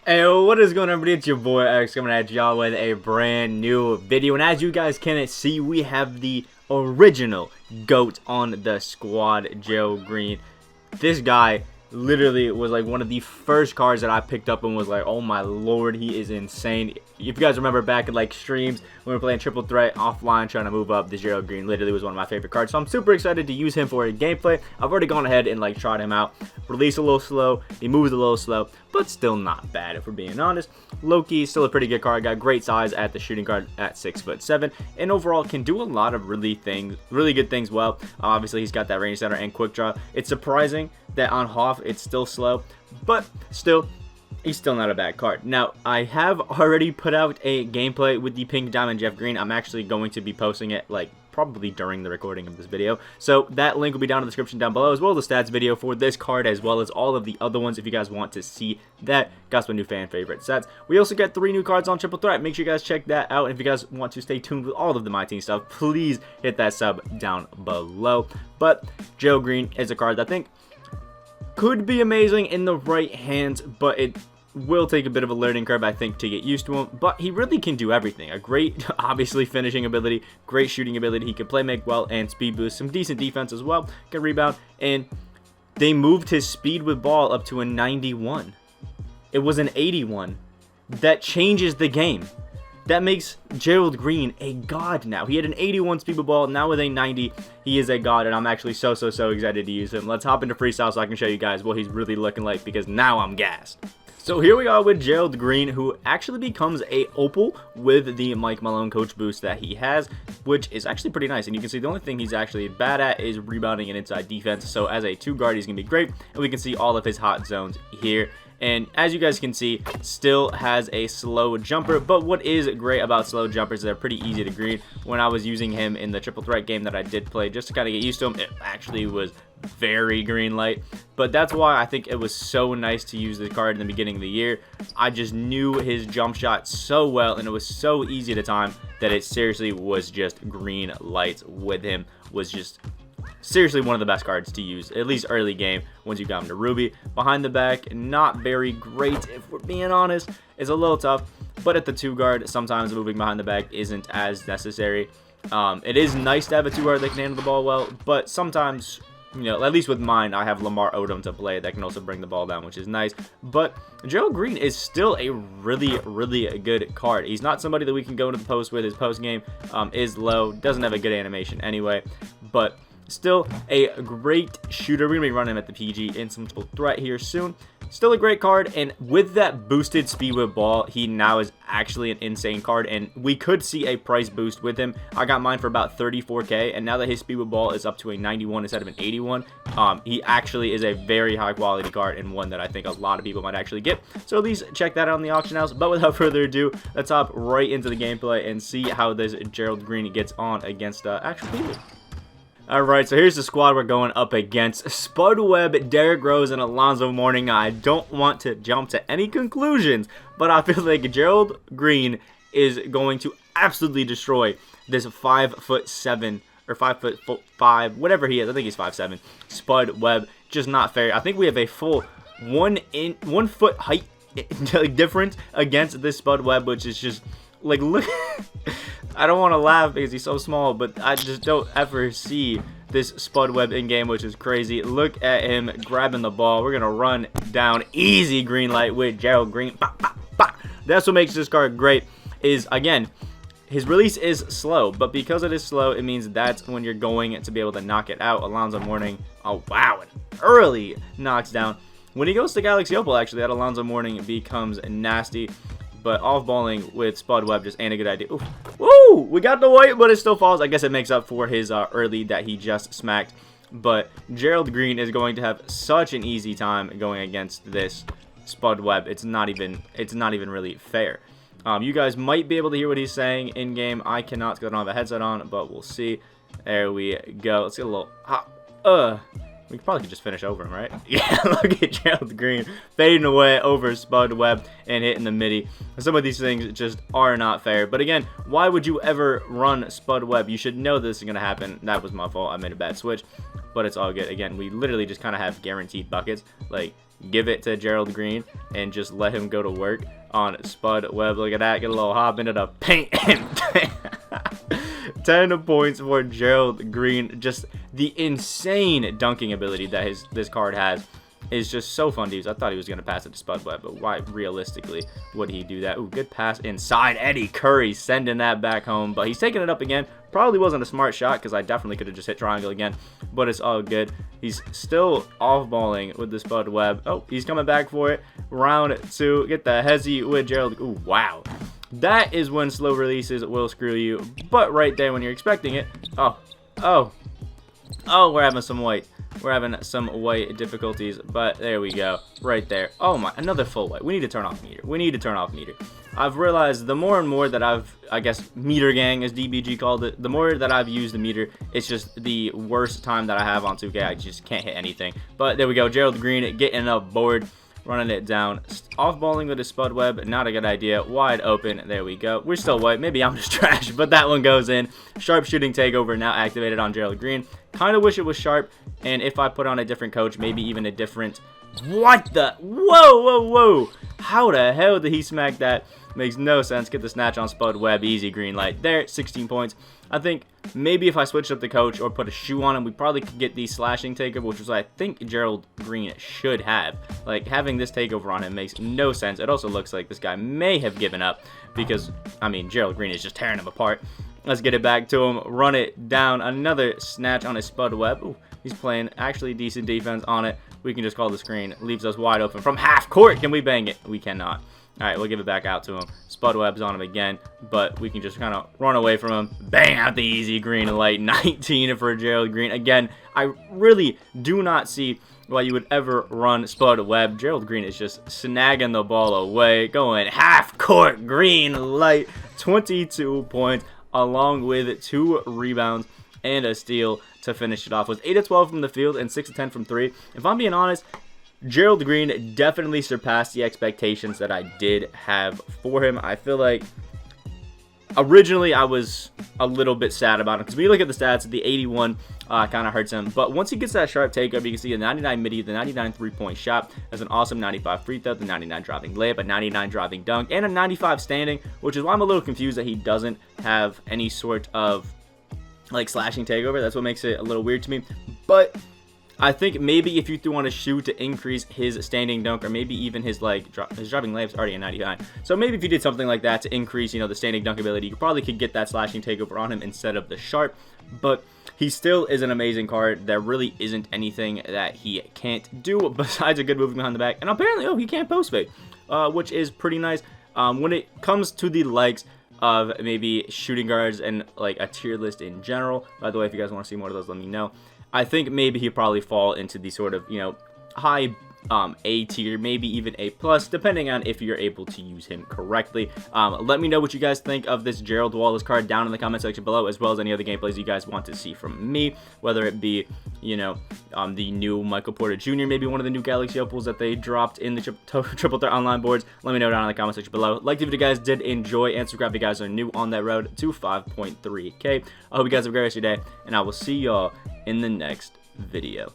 Hey, what is going on, everybody? It's your boy X coming at y'all with a brand new video. And as you guys can see, we have the original GOAT on the squad, Gerald Green. This guy literally was like one of the first cards that I picked up and was like, oh my lord, he is insane. If you guys remember back in like streams when we were playing triple threat offline trying to move up, the Gerald Green literally was one of my favorite cards. So I'm super excited to use him for a gameplay. I've already gone ahead and like tried him out. Release a little slow, he moves a little slow, but still not bad if we're being honest. Loki, still a pretty good card, got great size at the shooting guard at 6'7", and overall can do a lot of really good things well. Obviously he's got that range center and quick draw. It's surprising that on Hoff it's still slow, but still he's still not a bad card. Now, I have already put out a gameplay with the Pink Diamond Jeff Green. I'm actually going to be posting it like probably during the recording of this video. So that link will be down in the description down below, as well as the stats video for this card, as well as all of the other ones if you guys want to see that. Got some new fan favorite sets. We also got 3 new cards on Triple Threat. Make sure you guys check that out. And if you guys want to stay tuned with all of the My Team stuff, please hit that sub down below. But Gerald Green is a card that I think could be amazing in the right hands, but it will take a bit of a learning curve, I think, to get used to him. But he really can do everything. A great, obviously, finishing ability, great shooting ability. He can play make well and speed boost. Some decent defense as well. Can rebound. And they moved his speed with ball up to a 91. It was an 81. That changes the game. That makes Gerald Green a god now. He had an 81 speed with ball. Now with a 90, he is a god. And I'm actually so excited to use him. Let's hop into freestyle so I can show you guys what he's really looking like, because now I'm gassed. So here we are with Gerald Green, who actually becomes a opal with the Mike Malone coach boost that he has, which is actually pretty nice. And you can see the only thing he's actually bad at is rebounding and inside defense. So as a 2 guard, he's going to be great. And we can see all of his hot zones here. And as you guys can see, still has a slow jumper. But what is great about slow jumpers is they're pretty easy to green. When I was using him in the triple threat game that I did play, just to kind of get used to him, it actually was very green light. But that's why I think it was so nice to use the card in the beginning of the year. I just knew his jump shot so well, and it was so easy to time that it seriously was just green lights with him. Was just seriously one of the best cards to use, at least early game, once you got him to Ruby. Behind the back, not very great, if we're being honest. It's a little tough, but at the 2 guard, sometimes moving behind the back isn't as necessary. It is nice to have a 2 guard that can handle the ball well, but sometimes, you know, at least with mine, I have Lamar Odom to play that can also bring the ball down, which is nice. But Gerald Green is still a really good card. He's not somebody that we can go into the post with. His post game is low, doesn't have a good animation anyway, but still a great shooter. We're going to be running him at the PG in some triple threat here soon. Still a great card, and with that boosted speed with ball, he now is actually an insane card, and we could see a price boost with him. I got mine for about 34k, and now that his speed with ball is up to a 91 instead of an 81, he actually is a very high quality card, and one that I think a lot of people might actually get. So at least check that out on the auction house. But without further ado, let's hop right into the gameplay and see how this Gerald Green gets on against actual people. Alright, so here's the squad we're going up against. Spud Webb, Derrick Rose, and Alonzo Mourning. I don't want to jump to any conclusions, but I feel like Gerald Green is going to absolutely destroy this 5'7", or 5'5", whatever he is. I think he's 5'7". Spud Webb, just not fair. I think we have a full 1 foot height difference against this Spud Webb, which is just like, look. I don't want to laugh because he's so small, but I just don't ever see this Spud Webb in game, which is crazy. Look at him grabbing the ball. We're gonna run down easy green light with Gerald Green. Bah, bah, bah. That's what makes this card great. Is again, his release is slow, but because it is slow, it means that's when you're going to be able to knock it out. Alonzo Mourning, oh wow, an early knocks down. When he goes to Galaxy Opal, actually, that Alonzo Mourning becomes nasty. But off-balling with Spud Webb just ain't a good idea. Oof. Woo! We got the white, but it still falls. I guess it makes up for his early that he just smacked. But Gerald Green is going to have such an easy time going against this Spud Webb. It's not even really fair. You guys might be able to hear what he's saying in game. I cannot because I don't have a headset on, but we'll see. There we go. Let's get a little hot. We probably could just finish over him, right? Yeah, look at Gerald Green fading away over Spud Webb and hitting the midi. Some of these things just are not fair. But again, why would you ever run Spud Webb? You should know this is going to happen. That was my fault. I made a bad switch. But it's all good. Again, we literally just kind of have guaranteed buckets. Like, give it to Gerald Green and just let him go to work on Spud Webb. Look at that. Get a little hop into the paint. 10 points for Gerald Green. Just the insane dunking ability that this card has is just so fun to use. I thought he was going to pass it to Spud Webb, but why realistically would he do that? Ooh, good pass inside. Eddie Curry sending that back home, but he's taking it up again. Probably wasn't a smart shot because I definitely could have just hit triangle again, but it's all good. He's still off-balling with the Spud Webb. Oh, he's coming back for it. Round 2. Get the hezzy with Gerald. Ooh, wow. That is when slow releases will screw you, but right there when you're expecting it. Oh, we're having some white. We're having some white difficulties, but there we go. Right there. Oh my, another full white. We need to turn off meter. We need to turn off meter. I've realized the more and more that I guess, meter gang, as DBG called it, the more that I've used the meter, it's just the worst time that I have on 2K. I just can't hit anything. But there we go. Gerald Green getting up board, running it down. Off-balling with his Spud Webb. Not a good idea. Wide open. There we go. We're still white. Maybe I'm just trash, but that one goes in. Sharpshooting takeover now activated on Gerald Green. Kind of wish it was sharp, and if I put on a different coach, maybe even a different... What the... Whoa. How the hell did he smack that? Makes no sense. Get the snatch on Spud Webb. Easy green light there. 16 points. I think maybe if I switched up the coach or put a shoe on him, we probably could get the slashing takeover, which is what I think Gerald Green should have. Like, having this takeover on him makes no sense. It also looks like this guy may have given up because, I mean, Gerald Green is just tearing him apart. Let's get it back to him. Run it down. Another snatch on his Spud Webb. Ooh, he's playing actually decent defense on it. We can just call the screen. Leaves us wide open from half court. Can we bang it? We cannot. All right, we'll give it back out to him. Spud Webb's on him again, but we can just kind of run away from him. Bang out the easy green light. 19 for Gerald Green. Again, I really do not see why you would ever run Spud Webb. Gerald Green is just snagging the ball away. Going half court green light. 22 points along with 2 rebounds and a steal to finish it off. Was 8 of 12 from the field and 6 of 10 from 3. If I'm being honest, Gerald Green definitely surpassed the expectations that I did have for him. I feel like originally I was a little bit sad about him because when you look at the stats, the 81 kind of hurts him. But once he gets that sharp takeover, you can see a 99 midi, the 99 three-point shot, as an awesome 95 free throw, the 99 driving layup, a 99 driving dunk, and a 95 standing, which is why I'm a little confused that he doesn't have any sort of like slashing takeover. That's what makes it a little weird to me. But I think maybe if you threw on a shoe to increase his standing dunk, or maybe even his like his driving layup's already a 99. So maybe if you did something like that to increase, you know, the standing dunk ability, you probably could get that slashing takeover on him instead of the sharp. But he still is an amazing card. There really isn't anything that he can't do besides a good movement behind the back. And apparently, he can't post fake, which is pretty nice. When it comes to the likes of maybe shooting guards and like a tier list in general, by the way, if you guys want to see more of those, let me know. I think maybe he'd probably fall into the sort of, you know, high A tier, maybe even A+, depending on if you're able to use him correctly. Let me know what you guys think of this Gerald Wallace card down in the comment section below, as well as any other gameplays you guys want to see from me, whether it be, you know, the new Michael Porter Jr., maybe one of the new Galaxy Opals that they dropped in the Triple Threat online boards. Let me know down in the comment section below. Like if you guys did enjoy, and subscribe if you guys are new on that road to 5.3K. I hope you guys have a great rest of your day, and I will see y'all in the next video.